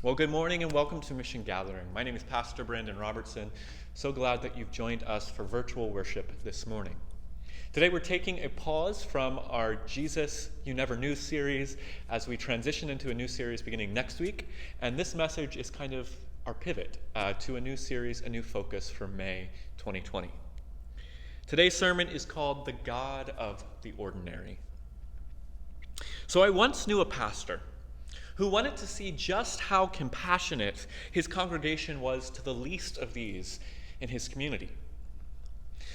Well, good morning and welcome to Mission Gathering. My name is Pastor Brandon Robertson. So glad that you've joined us for virtual worship this morning. Today we're taking a pause from our Jesus You Never Knew series as we transition into a new series beginning next week. And this message is kind of our pivot to a new series, a new focus for May 2020. Today's sermon is called The God of the Ordinary. So I once knew a pastor who wanted to see just how compassionate his congregation was to the least of these in his community.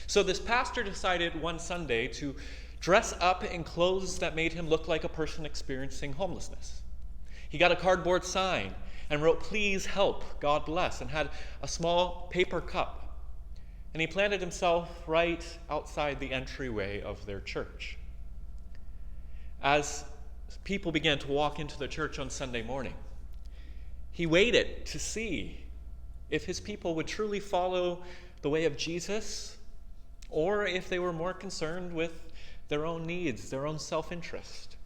So this pastor decided one Sunday to dress up in clothes that made him look like a person experiencing homelessness. He got a cardboard sign and wrote, "Please help, God bless," and had a small paper cup. And he planted himself right outside the entryway of their church. As people began to walk into the church on Sunday morning, he waited to see if his people would truly follow the way of Jesus or if they were more concerned with their own needs, their own self-interest.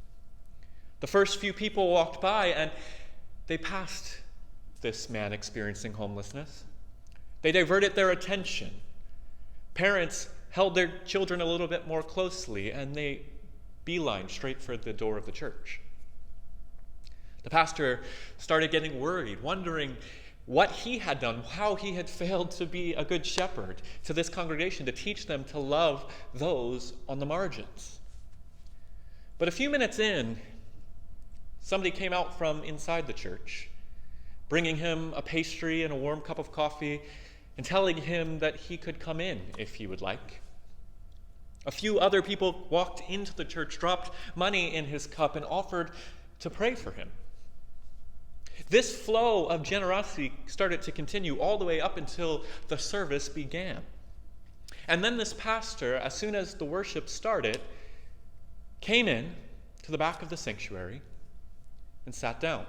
The first few people walked by and they passed this man experiencing homelessness. They diverted their attention. Parents held their children a little bit more closely and they beeline straight for the door of the church. The pastor started getting worried, wondering what he had done, how he had failed to be a good shepherd to this congregation, to teach them to love those on the margins. But a few minutes in, somebody came out from inside the church, bringing him a pastry and a warm cup of coffee and telling him that he could come in if he would like. A few other people walked into the church, dropped money in his cup, and offered to pray for him. This flow of generosity started to continue all the way up until the service began. And then this pastor, as soon as the worship started, came in to the back of the sanctuary and sat down.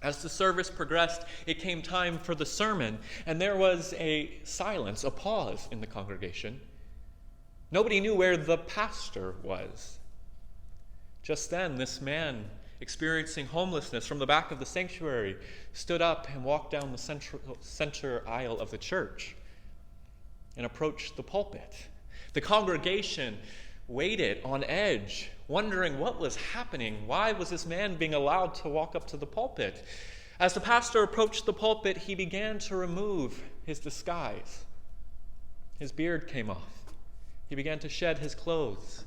As the service progressed, it came time for the sermon, and there was a silence, a pause in the congregation. Nobody knew where the pastor was. Just then, this man experiencing homelessness from the back of the sanctuary stood up and walked down the center aisle of the church and approached the pulpit. The congregation waited on edge, wondering what was happening. Why was this man being allowed to walk up to the pulpit? As the pastor approached the pulpit, he began to remove his disguise. His beard came off. He began to shed his clothes.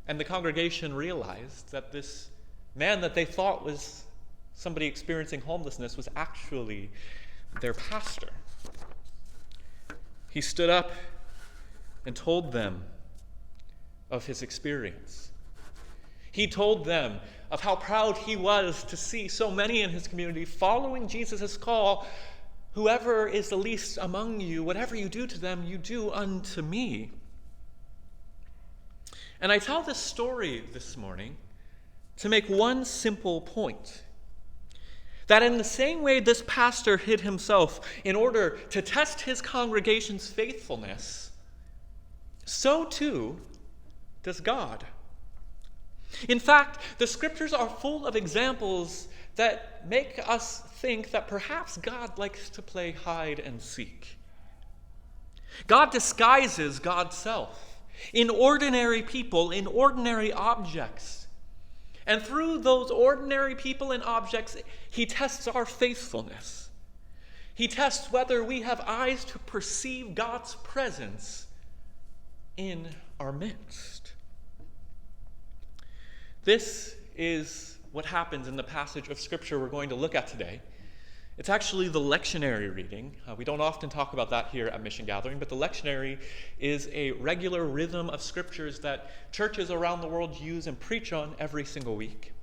And the congregation realized that this man that they thought was somebody experiencing homelessness was actually their pastor. He stood up and told them of his experience. He told them of how proud he was to see so many in his community following Jesus' call. Whoever is the least among you, whatever you do to them, you do unto me. And I tell this story this morning to make one simple point. That in the same way this pastor hid himself in order to test his congregation's faithfulness, so too does God. In fact, the scriptures are full of examples that make us think that perhaps God likes to play hide and seek. God disguises God's self in ordinary people, in ordinary objects. And through those ordinary people and objects, he tests our faithfulness. He tests whether we have eyes to perceive God's presence in our midst. This is what happens in the passage of Scripture we're going to look at today. It's actually the lectionary reading. We don't often talk about that here at Mission Gathering, but the lectionary is a regular rhythm of scriptures that churches around the world use and preach on every single week.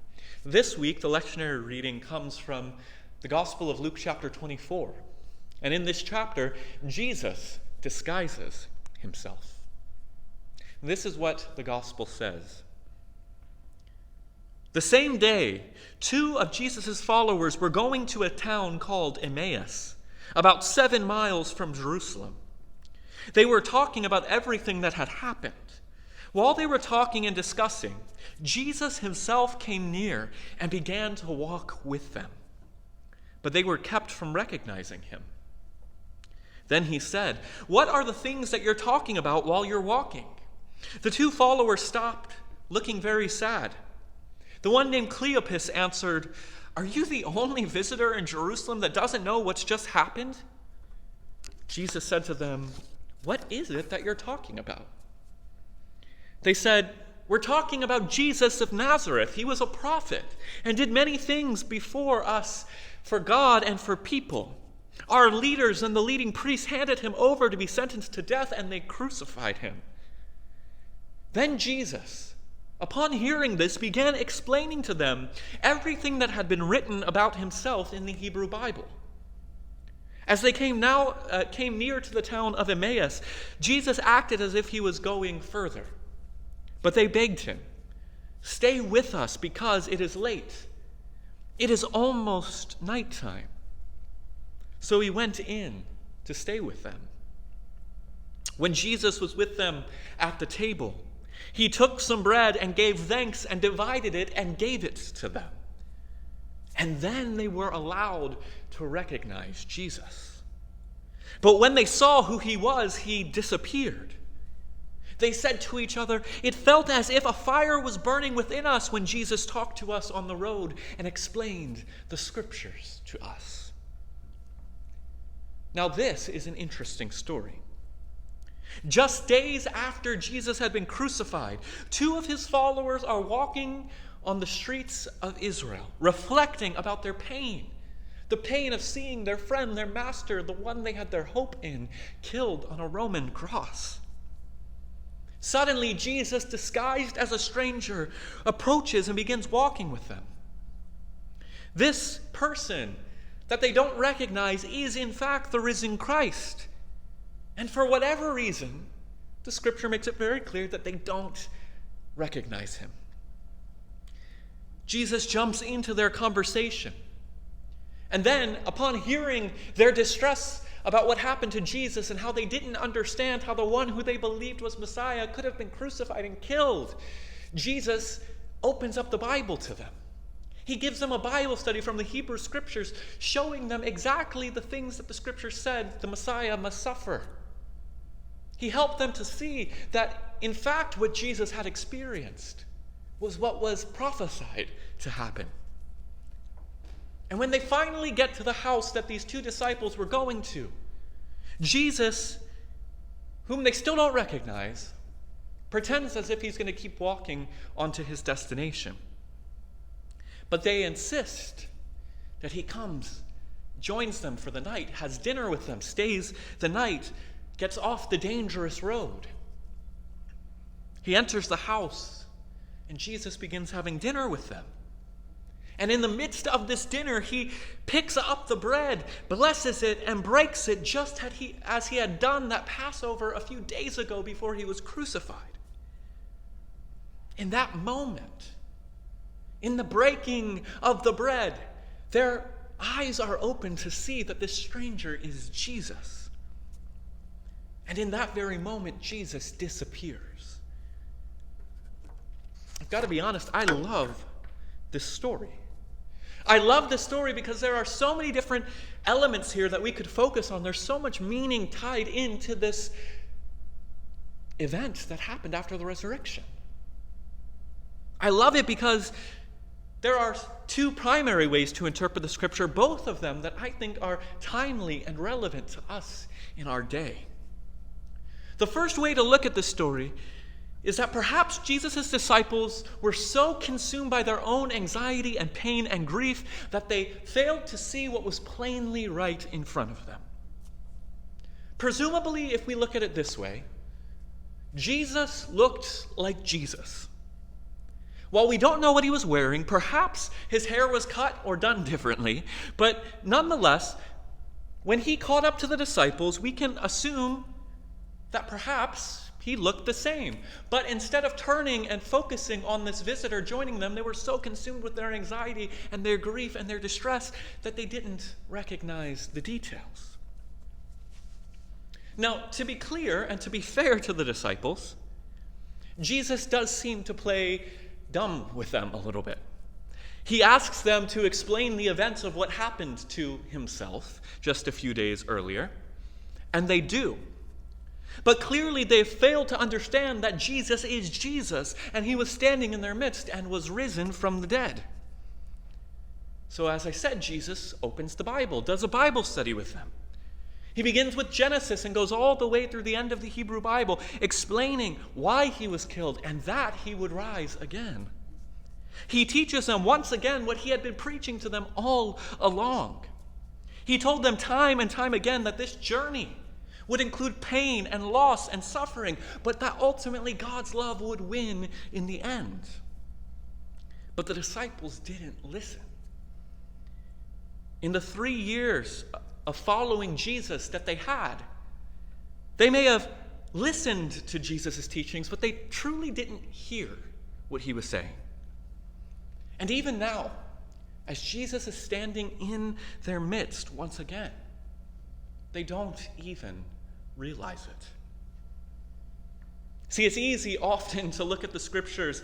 This week, the lectionary reading comes from the Gospel of Luke chapter 24. And in this chapter, Jesus disguises himself. This is what the Gospel says. The same day, 2 of Jesus' followers were going to a town called Emmaus, about 7 miles from Jerusalem. They were talking about everything that had happened. While they were talking and discussing, Jesus himself came near and began to walk with them. But they were kept from recognizing him. Then he said, "What are the things that you're talking about while you're walking?" The two followers stopped, looking very sad. The one named Cleopas answered, "Are you the only visitor in Jerusalem that doesn't know what's just happened?" Jesus said to them, "What is it that you're talking about?" They said, "We're talking about Jesus of Nazareth. He was a prophet and did many things before us for God and for people. Our leaders and the leading priests handed him over to be sentenced to death, and they crucified him." Then Jesus, upon hearing this, began explaining to them everything that had been written about himself in the Hebrew Bible. As they came near to the town of Emmaus, Jesus acted as if he was going further. But they begged him, "Stay with us because it is late. It is almost nighttime." So he went in to stay with them. When Jesus was with them at the table, he took some bread and gave thanks and divided it and gave it to them. And then they were allowed to recognize Jesus. But when they saw who he was, he disappeared. They said to each other, "It felt as if a fire was burning within us when Jesus talked to us on the road and explained the scriptures to us." Now this is an interesting story. Just days after Jesus had been crucified, two of his followers are walking on the streets of Israel, reflecting about their pain, the pain of seeing their friend, their master, the one they had their hope in, killed on a Roman cross. Suddenly, Jesus, disguised as a stranger, approaches and begins walking with them. This person that they don't recognize is, in fact, the risen Christ. And for whatever reason, the scripture makes it very clear that they don't recognize him. Jesus jumps into their conversation. And then, upon hearing their distress about what happened to Jesus and how they didn't understand how the one who they believed was Messiah could have been crucified and killed, Jesus opens up the Bible to them. He gives them a Bible study from the Hebrew Scriptures, showing them exactly the things that the Scriptures said the Messiah must suffer. He helped them to see that, in fact, what Jesus had experienced was what was prophesied to happen. And when they finally get to the house that these two disciples were going to, Jesus, whom they still don't recognize, pretends as if he's going to keep walking onto his destination. But they insist that he comes, joins them for the night, has dinner with them, stays the night, gets off the dangerous road. He enters the house, and Jesus begins having dinner with them. And in the midst of this dinner, he picks up the bread, blesses it, and breaks it just as he had done that Passover a few days ago before he was crucified. In that moment, in the breaking of the bread, their eyes are open to see that this stranger is Jesus. And in that very moment, Jesus disappears. I've got to be honest, I love this story. I love this story because there are so many different elements here that we could focus on. There's so much meaning tied into this event that happened after the resurrection. I love it because there are two primary ways to interpret the scripture, both of them that I think are timely and relevant to us in our day. The first way to look at this story is that perhaps Jesus' disciples were so consumed by their own anxiety and pain and grief that they failed to see what was plainly right in front of them. Presumably, if we look at it this way, Jesus looked like Jesus. While we don't know what he was wearing, perhaps his hair was cut or done differently, but nonetheless, when he caught up to the disciples, we can assume that perhaps he looked the same. But instead of turning and focusing on this visitor joining them, they were so consumed with their anxiety and their grief and their distress that they didn't recognize the details. Now, to be clear and to be fair to the disciples, Jesus does seem to play dumb with them a little bit. He asks them to explain the events of what happened to himself just a few days earlier, and they do. But clearly they failed to understand that Jesus is Jesus, and he was standing in their midst and was risen from the dead. So as I said, Jesus opens the Bible, does a Bible study with them. He begins with Genesis and goes all the way through the end of the Hebrew Bible, explaining why he was killed and that he would rise again. He teaches them once again what he had been preaching to them all along. He told them time and time again that this journey would include pain and loss and suffering, but that ultimately God's love would win in the end. But the disciples didn't listen. In the 3 years of following Jesus that they had, they may have listened to Jesus' teachings, but they truly didn't hear what he was saying. And even now, as Jesus is standing in their midst once again, they don't even realize it. See, it's easy often to look at the scriptures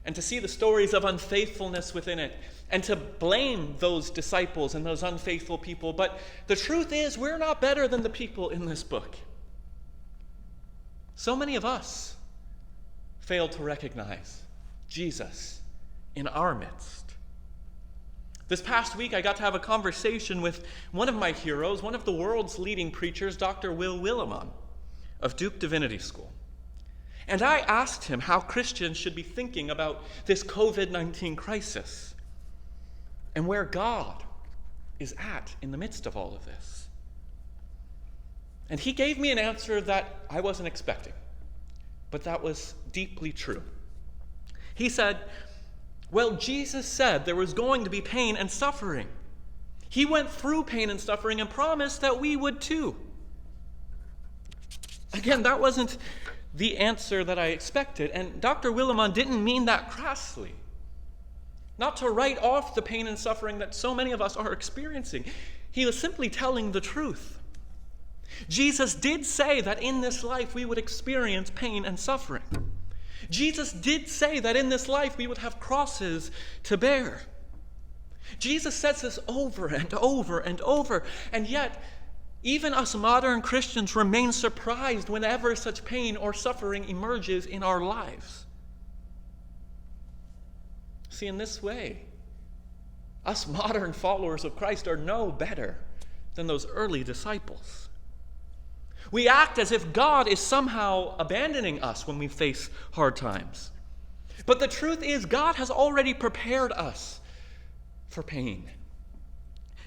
and to see the stories of unfaithfulness within it and to blame those disciples and those unfaithful people. But the truth is, we're not better than the people in this book. So many of us fail to recognize Jesus in our midst. This past week, I got to have a conversation with one of my heroes, one of the world's leading preachers, Dr. Will Willimon of Duke Divinity School. And I asked him how Christians should be thinking about this COVID-19 crisis and where God is at in the midst of all of this. And he gave me an answer that I wasn't expecting, but that was deeply true. He said, well, Jesus said there was going to be pain and suffering. He went through pain and suffering and promised that we would too. Again, that wasn't the answer that I expected, and Dr. Willimon didn't mean that crassly. Not to write off the pain and suffering that so many of us are experiencing. He was simply telling the truth. Jesus did say that in this life we would experience pain and suffering. Jesus did say that in this life we would have crosses to bear. Jesus says this over and over and over, and yet even us modern Christians remain surprised whenever such pain or suffering emerges in our lives. See, in this way, us modern followers of Christ are no better than those early disciples. We act as if God is somehow abandoning us when we face hard times. But the truth is, God has already prepared us for pain.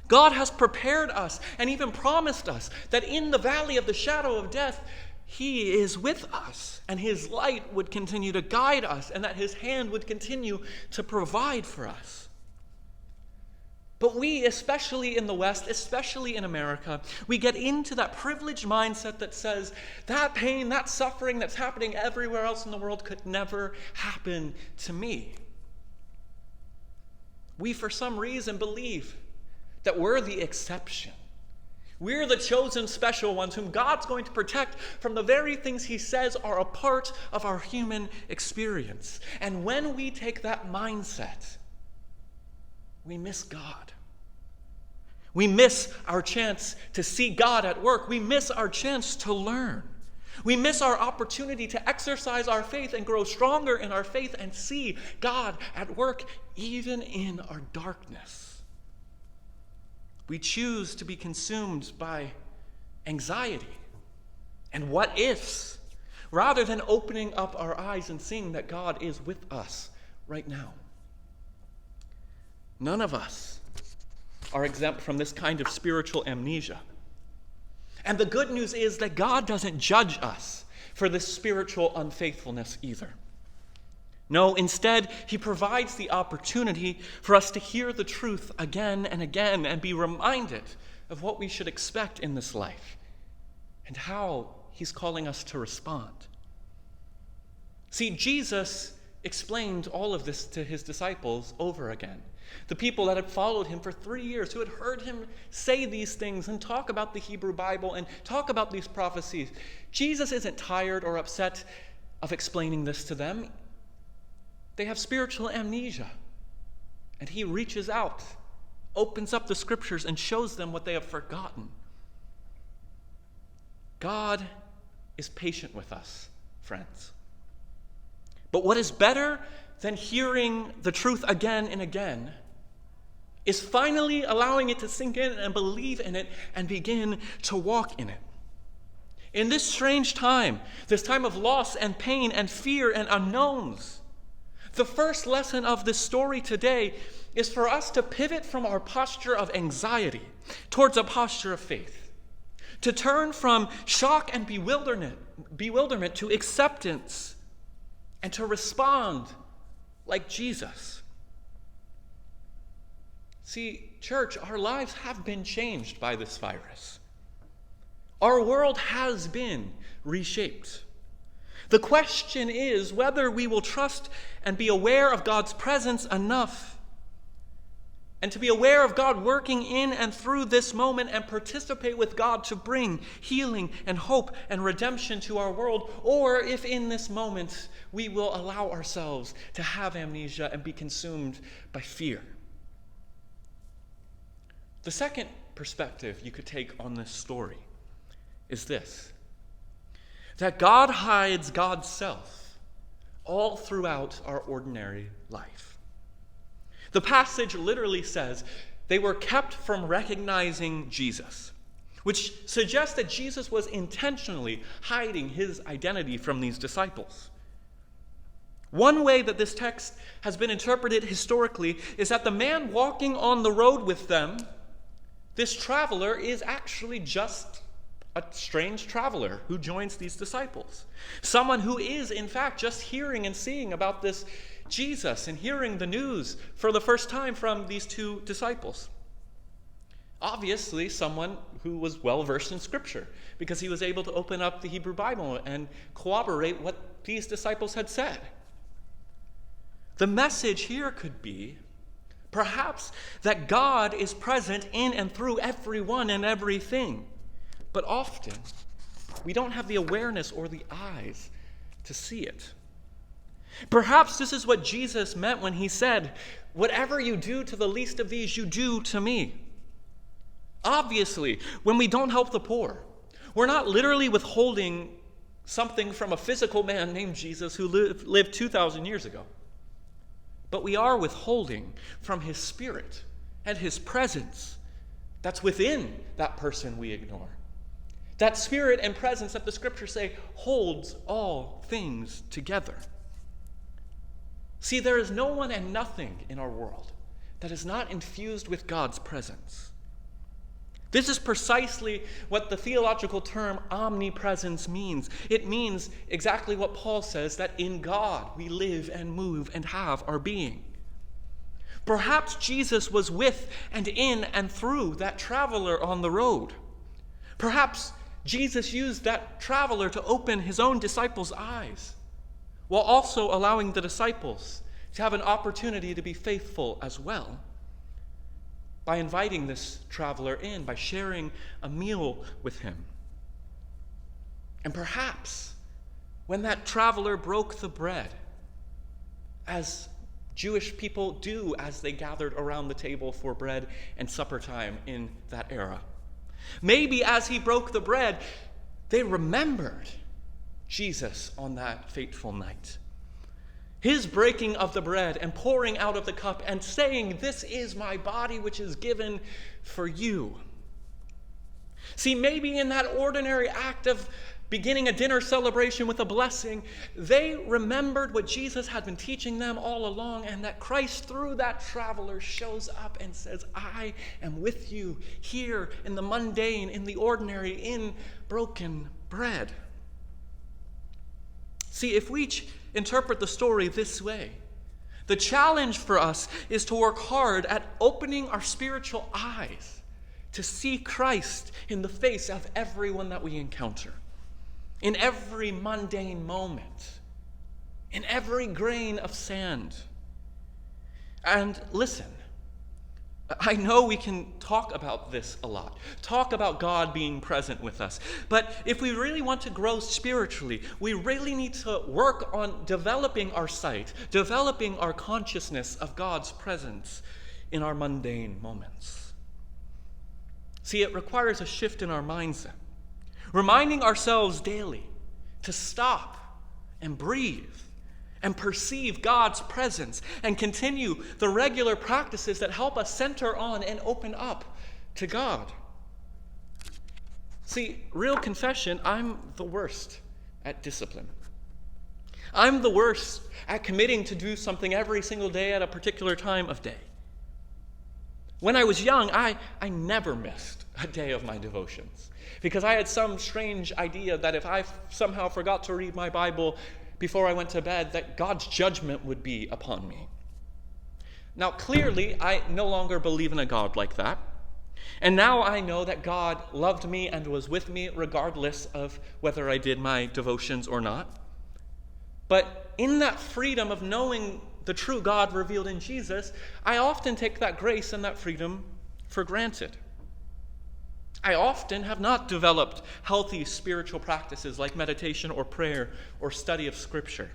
God has prepared us and even promised us that in the valley of the shadow of death, he is with us, and his light would continue to guide us, and that his hand would continue to provide for us. But we, especially in the West, especially in America, we get into that privileged mindset that says that pain, that suffering that's happening everywhere else in the world could never happen to me. We, for some reason, believe that we're the exception. We're the chosen special ones whom God's going to protect from the very things he says are a part of our human experience. And when we take that mindset, we miss God. We miss our chance to see God at work. We miss our chance to learn. We miss our opportunity to exercise our faith and grow stronger in our faith and see God at work even in our darkness. We choose to be consumed by anxiety and what ifs rather than opening up our eyes and seeing that God is with us right now. None of us are exempt from this kind of spiritual amnesia. And the good news is that God doesn't judge us for this spiritual unfaithfulness either. No, instead, he provides the opportunity for us to hear the truth again and again and be reminded of what we should expect in this life and how he's calling us to respond. See, Jesus explained all of this to his disciples over again. The people that had followed him for 3 years, who had heard him say these things and talk about the Hebrew Bible and talk about these prophecies. Jesus isn't tired or upset of explaining this to them. They have spiritual amnesia. And he reaches out, opens up the scriptures, and shows them what they have forgotten. God is patient with us, friends. But what is better than hearing the truth again and again is finally allowing it to sink in and believe in it and begin to walk in it. In this strange time, this time of loss and pain and fear and unknowns, the first lesson of this story today is for us to pivot from our posture of anxiety towards a posture of faith, to turn from shock and bewilderment to acceptance, and to respond like Jesus. See, church, our lives have been changed by this virus. Our world has been reshaped. The question is whether we will trust and be aware of God's presence enough and to be aware of God working in and through this moment and participate with God to bring healing and hope and redemption to our world, or if in this moment we will allow ourselves to have amnesia and be consumed by fear. The second perspective you could take on this story is this: that God hides God's self all throughout our ordinary life. The passage literally says they were kept from recognizing Jesus, which suggests that Jesus was intentionally hiding his identity from these disciples. One way that this text has been interpreted historically is that the man walking on the road with them, this traveler, is actually just a strange traveler who joins these disciples. Someone who is, in fact, just hearing and seeing about this Jesus and hearing the news for the first time from these two disciples. Obviously, someone who was well-versed in Scripture, because he was able to open up the Hebrew Bible and corroborate what these disciples had said. The message here could be, perhaps, that God is present in and through everyone and everything. But often, we don't have the awareness or the eyes to see it. Perhaps this is what Jesus meant when he said, "Whatever you do to the least of these, you do to me." Obviously, when we don't help the poor, we're not literally withholding something from a physical man named Jesus who lived 2,000 years ago. But we are withholding from his spirit and his presence that's within that person we ignore. That spirit and presence that the scriptures say holds all things together. See, there is no one and nothing in our world that is not infused with God's presence. This is precisely what the theological term omnipresence means. It means exactly what Paul says, that in God we live and move and have our being. Perhaps Jesus was with and in and through that traveler on the road. Perhaps Jesus used that traveler to open his own disciples' eyes, while also allowing the disciples to have an opportunity to be faithful as well, by inviting this traveler in, by sharing a meal with him. And perhaps when that traveler broke the bread, as Jewish people do as they gathered around the table for bread and supper time in that era, maybe as he broke the bread, they remembered Jesus on that fateful night. His breaking of the bread and pouring out of the cup and saying, "This is my body which is given for you." See, maybe in that ordinary act of beginning a dinner celebration with a blessing, they remembered what Jesus had been teaching them all along, and that Christ, through that traveler, shows up and says, "I am with you here in the mundane, in the ordinary, in broken bread." See, if we interpret the story this way, the challenge for us is to work hard at opening our spiritual eyes to see Christ in the face of everyone that we encounter, in every mundane moment, in every grain of sand. And listen, I know we can talk about this a lot, talk about God being present with us. But if we really want to grow spiritually, we really need to work on developing our sight, developing our consciousness of God's presence in our mundane moments. See, it requires a shift in our mindset, reminding ourselves daily to stop and breathe and perceive God's presence and continue the regular practices that help us center on and open up to God. See, real confession, I'm the worst at discipline. I'm the worst at committing to do something every single day at a particular time of day. When I was young, I never missed a day of my devotions because I had some strange idea that if I somehow forgot to read my Bible before I went to bed, that God's judgment would be upon me. Now, clearly, I no longer believe in a God like that. And now I know that God loved me and was with me regardless of whether I did my devotions or not. But in that freedom of knowing the true God revealed in Jesus, I often take that grace and that freedom for granted. I often have not developed healthy spiritual practices like meditation or prayer or study of Scripture.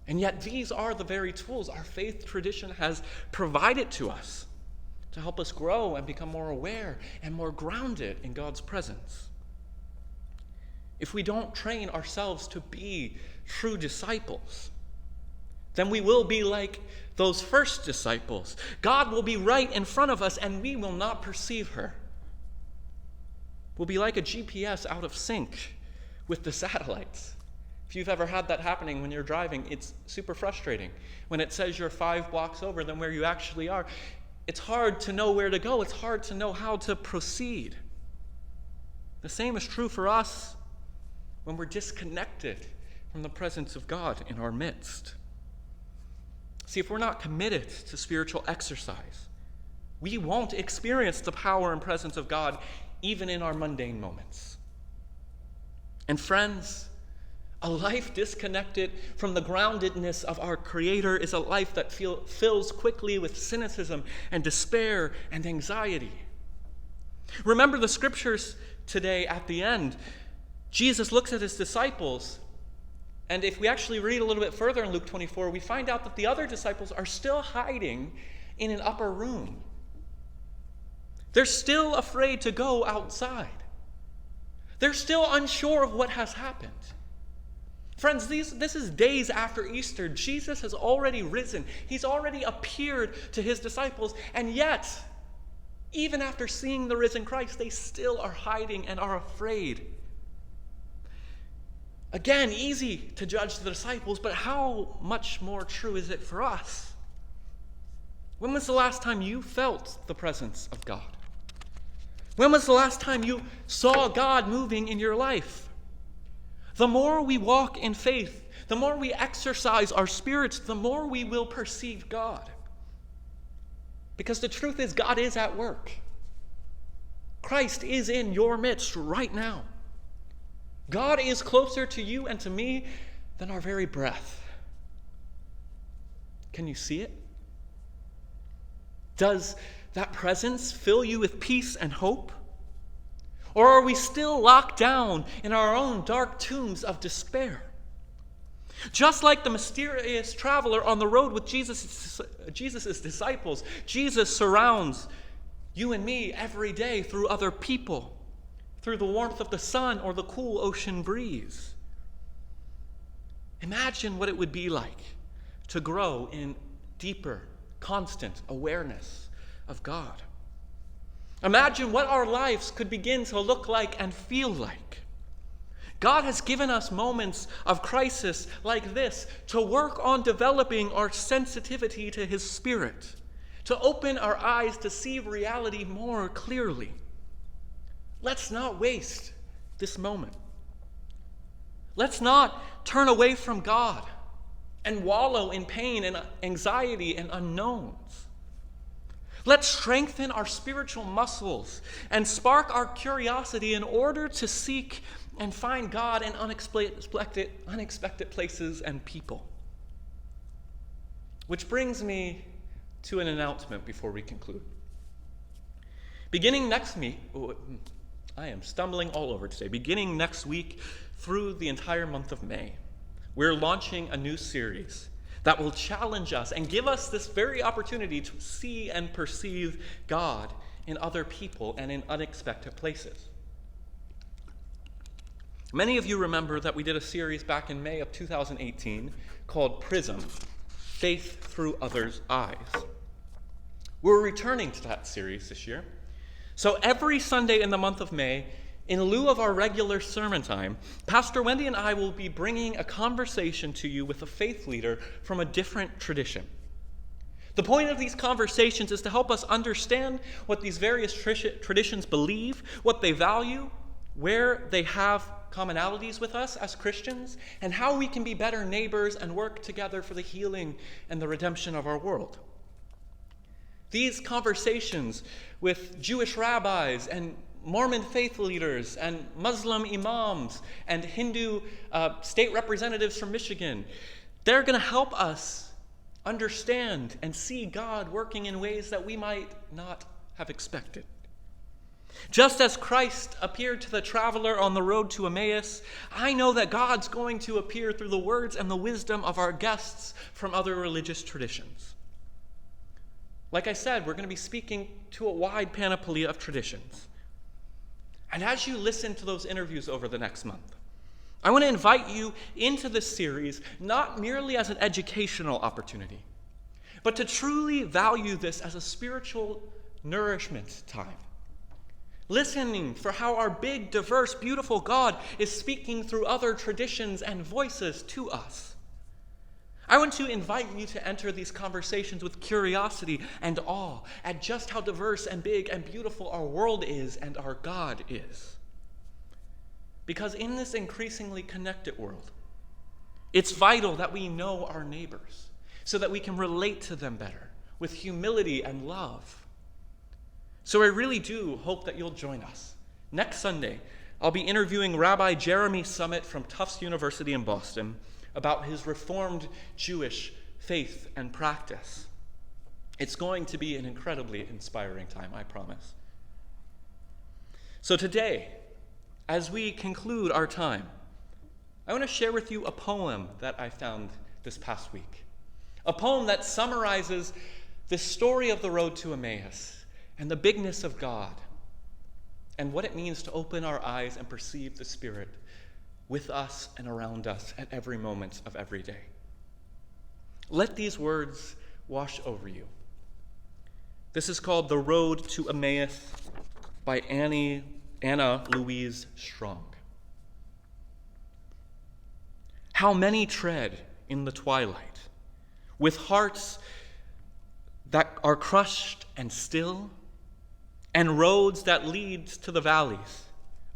And yet these are the very tools our faith tradition has provided to us to help us grow and become more aware and more grounded in God's presence. If we don't train ourselves to be true disciples, then we will be like those first disciples. God will be right in front of us and we will not perceive her. We'll be like a GPS out of sync with the satellites. If you've ever had that happening when you're driving, it's super frustrating. When it says you're 5 blocks over than where you actually are, it's hard to know where to go. It's hard to know how to proceed. The same is true for us when we're disconnected from the presence of God in our midst. See, if we're not committed to spiritual exercise, we won't experience the power and presence of God even in our mundane moments. And friends, a life disconnected from the groundedness of our Creator is a life that fills quickly with cynicism and despair and anxiety. Remember the scriptures today at the end. Jesus looks at his disciples, and if we actually read a little bit further in Luke 24, we find out that the other disciples are still hiding in an upper room. They're still afraid to go outside. They're still unsure of what has happened. Friends, this is days after Easter. Jesus has already risen. He's already appeared to his disciples, and yet, even after seeing the risen Christ, they still are hiding and are afraid. Again, easy to judge the disciples, but how much more true is it for us? When was the last time you felt the presence of God? When was the last time you saw God moving in your life? The more we walk in faith, the more we exercise our spirits, the more we will perceive God. Because the truth is, God is at work. Christ is in your midst right now. God is closer to you and to me than our very breath. Can you see it? Does that presence fill you with peace and hope? Or are we still locked down in our own dark tombs of despair? Just like the mysterious traveler on the road with Jesus' disciples, Jesus surrounds you and me every day through other people, through the warmth of the sun or the cool ocean breeze. Imagine what it would be like to grow in deeper, constant awareness of God. Imagine what our lives could begin to look like and feel like. God has given us moments of crisis like this to work on developing our sensitivity to His Spirit, to open our eyes to see reality more clearly. Let's not waste this moment. Let's not turn away from God and wallow in pain and anxiety and unknowns. Let's strengthen our spiritual muscles and spark our curiosity in order to seek and find God in unexpected places and people. Which brings me to an announcement before we conclude. Beginning next week, I am stumbling all over today. Beginning next week through the entire month of May, we're launching a new series that will challenge us and give us this very opportunity to see and perceive God in other people and in unexpected places. Many of you remember that we did a series back in May of 2018 called Prism, Faith Through Others' Eyes. We're returning to that series this year. So every Sunday in the month of May, in lieu of our regular sermon time, Pastor Wendy and I will be bringing a conversation to you with a faith leader from a different tradition. The point of these conversations is to help us understand what these various traditions believe, what they value, where they have commonalities with us as Christians, and how we can be better neighbors and work together for the healing and the redemption of our world. These conversations with Jewish rabbis and Mormon faith leaders and Muslim imams and Hindu state representatives from Michigan, they're going to help us understand and see God working in ways that we might not have expected. Just as Christ appeared to the traveler on the road to Emmaus, I know that God's going to appear through the words and the wisdom of our guests from other religious traditions. Like I said, we're going to be speaking to a wide panoply of traditions. And as you listen to those interviews over the next month, I want to invite you into this series not merely as an educational opportunity, but to truly value this as a spiritual nourishment time. Listening for how our big, diverse, beautiful God is speaking through other traditions and voices to us. I want to invite you to enter these conversations with curiosity and awe at just how diverse and big and beautiful our world is and our God is. Because in this increasingly connected world, it's vital that we know our neighbors so that we can relate to them better with humility and love. So I really do hope that you'll join us. Next Sunday, I'll be interviewing Rabbi Jeremy Summit from Tufts University in Boston about his Reformed Jewish faith and practice. It's going to be an incredibly inspiring time, I promise. So today, as we conclude our time, I want to share with you a poem that I found this past week. A poem that summarizes the story of the road to Emmaus and the bigness of God and what it means to open our eyes and perceive the Spirit with us and around us at every moment of every day. Let these words wash over you. This is called The Road to Emmaus by Anna Louise Strong. How many tread in the twilight with hearts that are crushed and still, and roads that lead to the valleys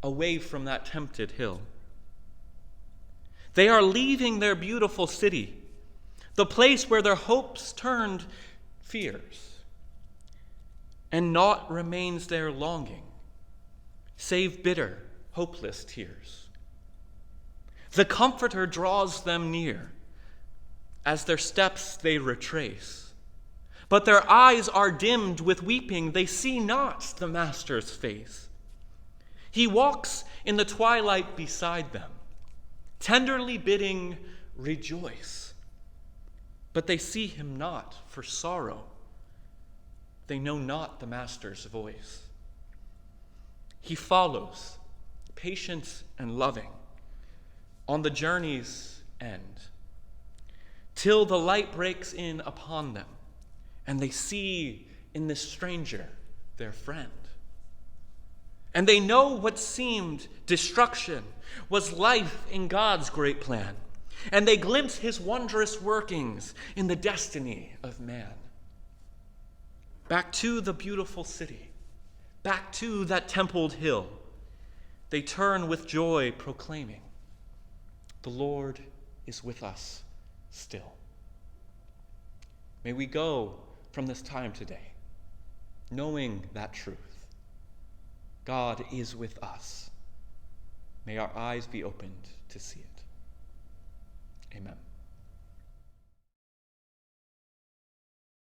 away from that tempted hill. They are leaving their beautiful city, the place where their hopes turned fears, and naught remains there longing, save bitter, hopeless tears. The Comforter draws them near, as their steps they retrace, but their eyes are dimmed with weeping, they see not the Master's face. He walks in the twilight beside them, tenderly bidding, rejoice. But they see him not for sorrow. They know not the Master's voice. He follows, patient and loving, on the journey's end, till the light breaks in upon them, and they see in this stranger their friend. And they know what seemed destruction was life in God's great plan. And they glimpse his wondrous workings in the destiny of man. Back to the beautiful city, back to that templed hill, they turn with joy proclaiming, the Lord is with us still. May we go from this time today, knowing that truth. God is with us. May our eyes be opened to see it. Amen.